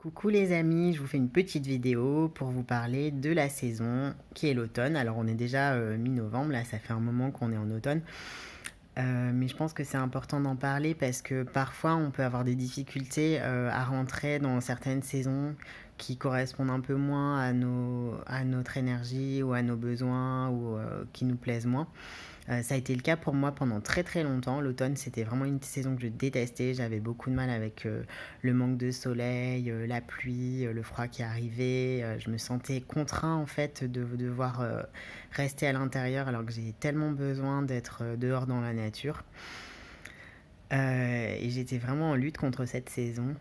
Coucou les amis, je vous fais une petite vidéo pour vous parler de la saison qui est l'automne. Alors on est déjà mi-novembre, là ça fait un moment qu'on est en automne. Mais je pense que c'est important d'en parler parce que parfois on peut avoir des difficultés à rentrer dans certaines saisons qui correspondent un peu moins à notre énergie ou à nos besoins ou qui nous plaisent moins. Ça a été le cas pour moi pendant très très longtemps. L'automne, c'était vraiment une saison que je détestais. J'avais beaucoup de mal avec le manque de soleil, la pluie, le froid qui arrivait. Je me sentais contraint en fait de devoir rester à l'intérieur alors que j'ai tellement besoin d'être dehors dans la nature. Et j'étais vraiment en lutte contre cette saison.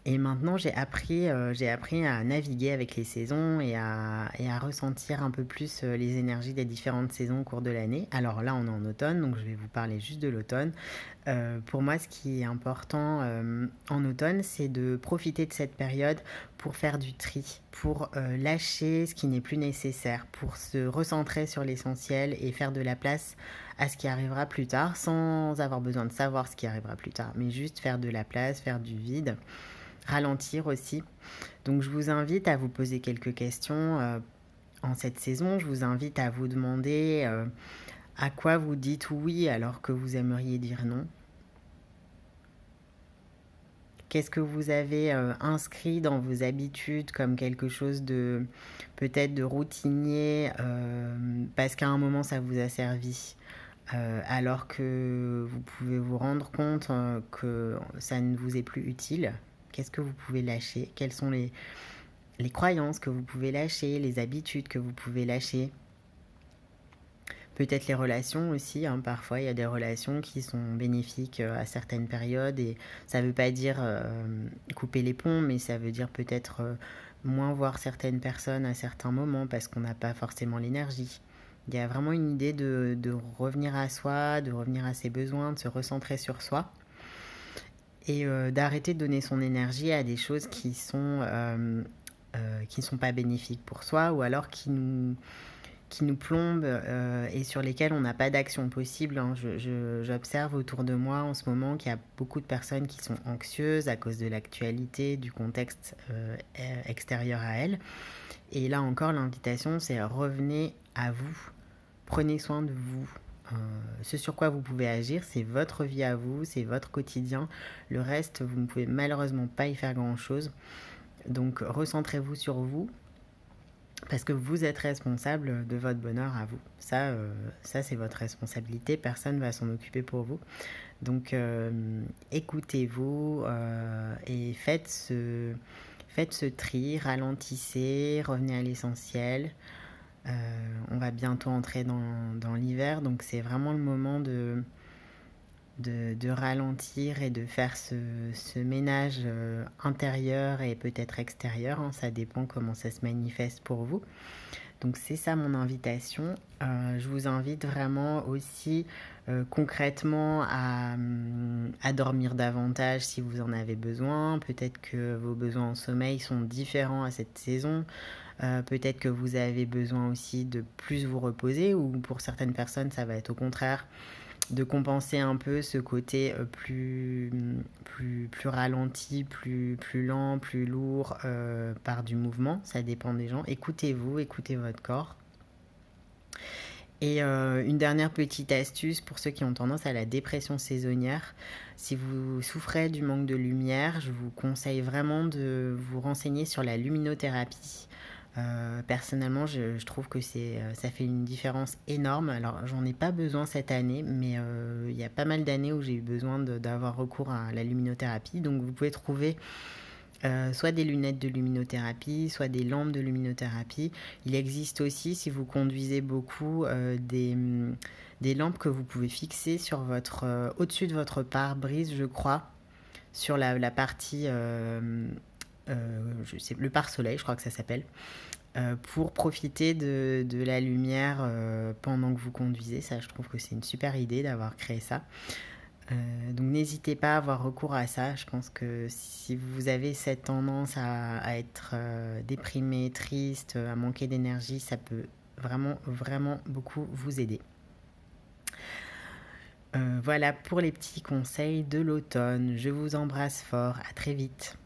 Et maintenant, j'ai appris à naviguer avec les saisons et à ressentir un peu plus les énergies des différentes saisons au cours de l'année. Alors là, on est en automne, donc je vais vous parler juste de l'automne. Pour moi, ce qui est important en automne, c'est de profiter de cette période pour faire du tri, pour lâcher ce qui n'est plus nécessaire, pour se recentrer sur l'essentiel et faire de la place à ce qui arrivera plus tard, sans avoir besoin de savoir ce qui arrivera plus tard, mais juste faire de la place, faire du vide, ralentir aussi. Donc je vous invite à vous poser quelques questions en cette saison. Je vous invite à vous demander à quoi vous dites oui alors que vous aimeriez dire non. Qu'est-ce que vous avez inscrit dans vos habitudes comme quelque chose de peut-être de routinier parce qu'à un moment ça vous a servi alors que vous pouvez vous rendre compte que ça ne vous est plus utile. Qu'est-ce que vous pouvez lâcher? Quelles sont les croyances que vous pouvez lâcher, les habitudes que vous pouvez lâcher? Peut-être les relations aussi, hein. Parfois il y a des relations qui sont bénéfiques à certaines périodes et ça ne veut pas dire couper les ponts, mais ça veut dire peut-être moins voir certaines personnes à certains moments parce qu'on n'a pas forcément l'énergie. Il y a vraiment une idée de revenir à soi, de revenir à ses besoins, de se recentrer sur soi et d'arrêter de donner son énergie à des choses qui sont pas bénéfiques pour soi ou alors qui nous plombent et sur lesquels on n'a pas d'action possible. Hein. J'observe autour de moi en ce moment qu'il y a beaucoup de personnes qui sont anxieuses à cause de l'actualité, du contexte extérieur à elles. Et là encore, l'invitation, c'est revenez à vous, prenez soin de vous. Ce sur quoi vous pouvez agir, c'est votre vie à vous, c'est votre quotidien. Le reste, vous ne pouvez malheureusement pas y faire grand-chose. Donc recentrez-vous sur vous, parce que vous êtes responsable de votre bonheur à vous. Ça c'est votre responsabilité. Personne ne va s'en occuper pour vous. Donc, écoutez-vous et faites ce tri, ralentissez, revenez à l'essentiel. On va bientôt entrer dans l'hiver, donc c'est vraiment le moment de ralentir et de faire ce ménage intérieur et peut-être extérieur, hein, ça dépend comment ça se manifeste pour vous. Donc c'est ça mon invitation. Je vous invite vraiment aussi concrètement à dormir davantage si vous en avez besoin. Peut-être que vos besoins en sommeil sont différents à cette saison. Peut-être que vous avez besoin aussi de plus vous reposer ou pour certaines personnes ça va être au contraire de compenser un peu ce côté plus ralenti, plus lent, plus lourd par du mouvement. Ça dépend des gens. Écoutez-vous, écoutez votre corps. Et une dernière petite astuce pour ceux qui ont tendance à la dépression saisonnière. Si vous souffrez du manque de lumière, je vous conseille vraiment de vous renseigner sur la luminothérapie. Personnellement, je trouve que ça fait une différence énorme. Alors, j'en ai pas besoin cette année, mais il y a pas mal d'années où j'ai eu besoin d'avoir recours à la luminothérapie. Donc, vous pouvez trouver soit des lunettes de luminothérapie, soit des lampes de luminothérapie. Il existe aussi, si vous conduisez beaucoup, des lampes que vous pouvez fixer sur au-dessus de votre pare-brise, je crois, sur la partie... le pare-soleil, je crois que ça s'appelle, pour profiter de la lumière pendant que vous conduisez. Ça, je trouve que c'est une super idée d'avoir créé ça. Donc n'hésitez pas à avoir recours à ça. Je pense que si vous avez cette tendance à être déprimé, triste, à manquer d'énergie, ça peut vraiment, vraiment beaucoup vous aider. Voilà pour les petits conseils de l'automne. Je vous embrasse fort. À très vite.